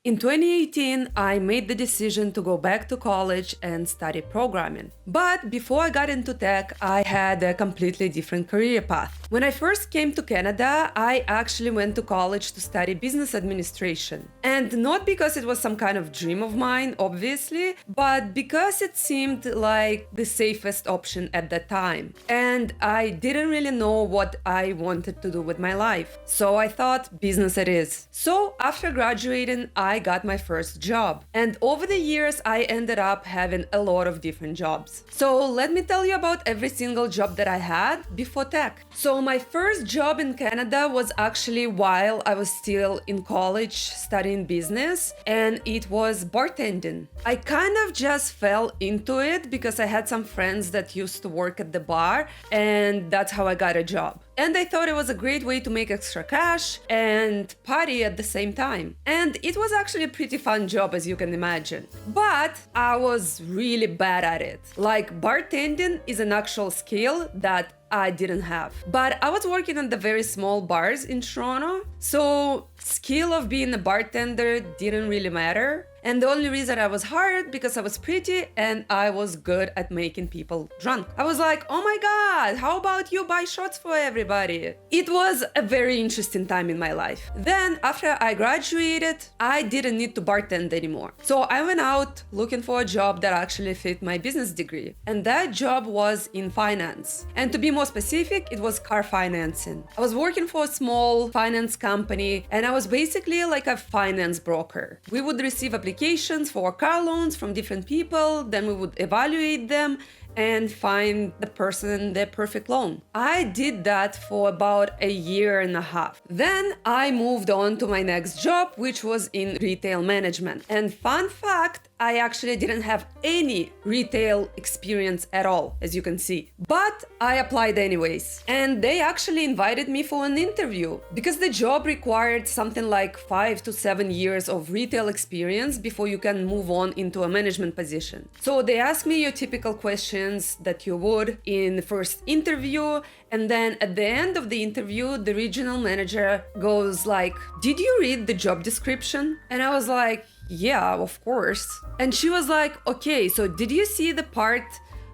In 2018, I made the decision to go back to college and study programming. But before I got into tech, I had a completely different career path. When I first came to Canada, I actually went to college to study business administration. And not because it was some kind of dream of mine, obviously, but because it seemed like the safest option at that time. And I didn't really know what I wanted to do with my life. So I thought business it is. So after graduating, I got my first job. And over the years, I ended up having a lot of different jobs. So let me tell you about every single job that I had before tech. So my first job in Canada was actually while I was still in college studying business, and it was bartending. I kind of just fell into it because I had some friends that used to work at the bar, and that's how I got a job. And I thought it was a great way to make extra cash and party at the same time. And it was actually a pretty fun job, as you can imagine. But I was really bad at it. Like, bartending is an actual skill that I didn't have. But I was working on the very small bars in Toronto, so skill of being a bartender didn't really matter. And the only reason I was hired because I was pretty and I was good at making people drunk. I was like, oh my God, how about you buy shots for everybody? It was a very interesting time in my life. Then after I graduated, I didn't need to bartend anymore. So I went out looking for a job that actually fit my business degree. And that job was in finance. And to be more specific, it was car financing. I was working for a small finance company and I was basically like a finance broker. We would receive applications for car loans from different people, then we would evaluate them and find the person the perfect loan. I did that for about a year and a half. Then I moved on to my next job, which was in retail management. And fun fact, I actually didn't have any retail experience at all, as you can see. But I applied anyways. And they actually invited me for an interview because the job required something like 5 to 7 years of retail experience before you can move on into a management position. So they asked me your typical questions that you would in the first interview. And then at the end of the interview, the regional manager goes like, "Did you read the job description?" And I was like, "Yeah, of course." And she was like, "Okay, so did you see the part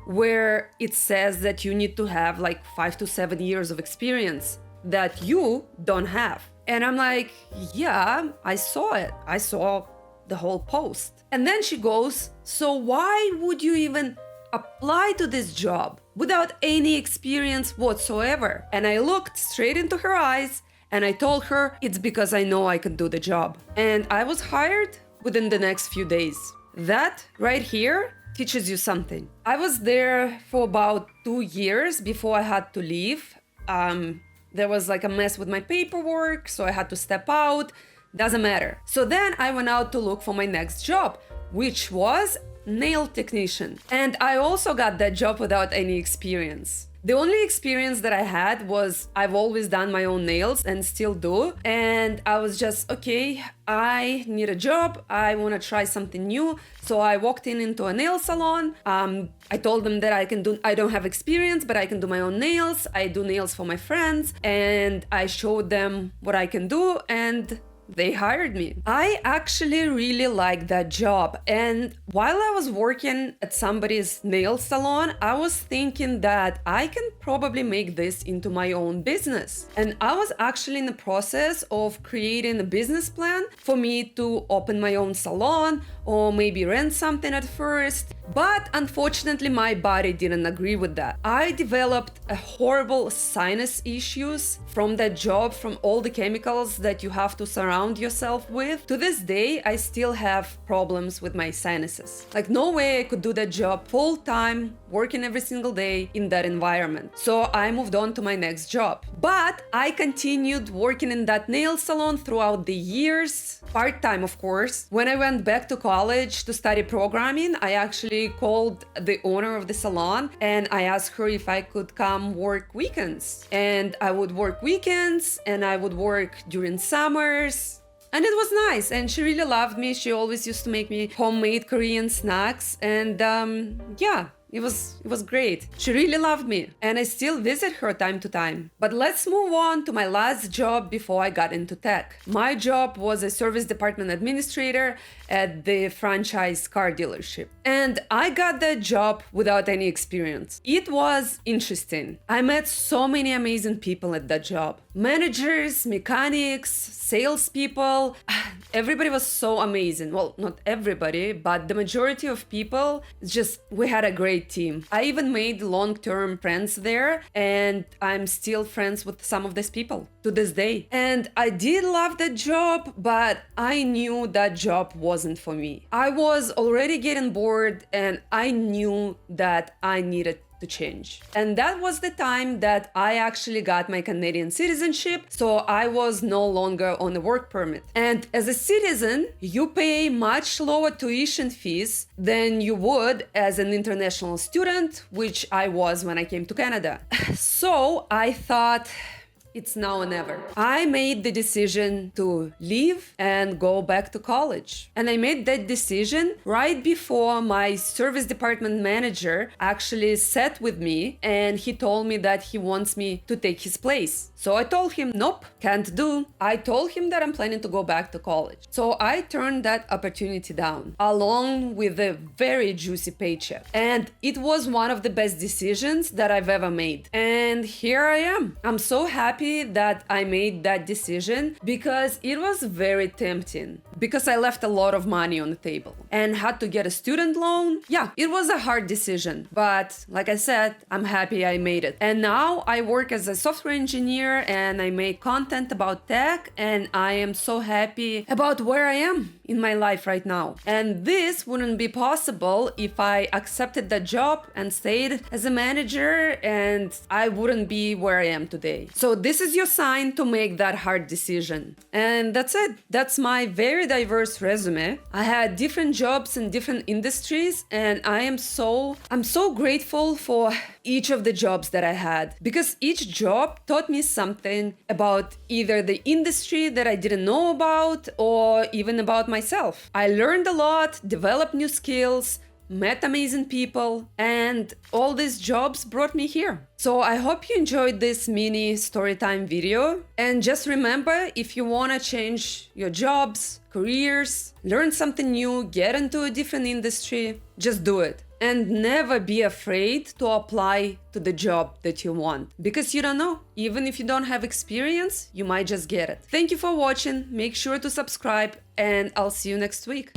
where it says that you need to have like 5 to 7 years of experience that you don't have?" And I'm like, "Yeah, I saw it. I saw the whole post." And then she goes, "So why would you even apply to this job without any experience whatsoever?" And I looked straight into her eyes and I told her, "It's because I know I can do the job." And I was hired within the next few days. That right here teaches you something. I was there for about 2 years before I had to leave. There was like a mess with my paperwork, so I had to step out. Doesn't matter. So then I went out to look for my next job, which was nail technician. And I also got that job without any experience. The only experience that I had was I've always done my own nails and still do. And I was just, okay, I need a job. I want to try something new. So I walked into a nail salon. I told them that I don't have experience, but I can do my own nails. I do nails for my friends. And I showed them what I can do, and they hired me. I actually really liked that job. And while I was working at somebody's nail salon, I was thinking that I can probably make this into my own business. And I was actually in the process of creating a business plan for me to open my own salon or maybe rent something at first. But unfortunately, my body didn't agree with that. I developed a horrible sinus issues from that job, from all the chemicals that you have to surround yourself with. To this day, I still have problems with my sinuses. Like, no way I could do that job full time, working every single day in that environment. So I moved on to my next job. But I continued working in that nail salon throughout the years, part-time of course. When I went back to college to study programming, I actually called the owner of the salon and I asked her if I could come work weekends. And I would work weekends and I would work during summers. And it was nice, and she really loved me. She always used to make me homemade Korean snacks, and yeah, It was great. She really loved me, and I still visit her time to time. But let's move on to my last job before I got into tech. My job was a service department administrator at the franchise car dealership. And I got that job without any experience. It was interesting. I met so many amazing people at that job. Managers, mechanics, salespeople. Everybody was so amazing. Well, not everybody, but the majority of people, we had a great team. I even made long-term friends there, and I'm still friends with some of these people to this day. And I did love that job, but I knew that job wasn't for me. I was already getting bored, and I knew that I needed to change. And that was the time that I actually got my Canadian citizenship, so I was no longer on a work permit. And as a citizen, you pay much lower tuition fees than you would as an international student, which I was when I came to Canada. So I thought, it's now or never. I made the decision to leave and go back to college. And I made that decision right before my service department manager actually sat with me, and he told me that he wants me to take his place. So I told him, nope, can't do. I told him that I'm planning to go back to college. So I turned that opportunity down, along with a very juicy paycheck. And it was one of the best decisions that I've ever made. And here I am. I'm so happy that I made that decision because it was very tempting, because I left a lot of money on the table and had to get a student loan. Yeah, it was a hard decision, but like I said, I'm happy I made it. And now I work as a software engineer and I make content about tech, and I am so happy about where I am in my life right now. And this wouldn't be possible if I accepted that job and stayed as a manager, and I wouldn't be where I am today. So this is your sign to make that hard decision. And that's it. That's my very diverse resume. I had different jobs in different industries, and I'm so grateful for each of the jobs that I had, because each job taught me something about either the industry that I didn't know about or even about myself. I learned a lot, developed new skills, met amazing people, and all these jobs brought me here. So I hope you enjoyed this mini storytime video. And just remember, if you want to change your jobs, careers, learn something new, get into a different industry, just do it. And never be afraid to apply to the job that you want, because you don't know. Even if you don't have experience, you might just get it. Thank you for watching. Make sure to subscribe, and I'll see you next week.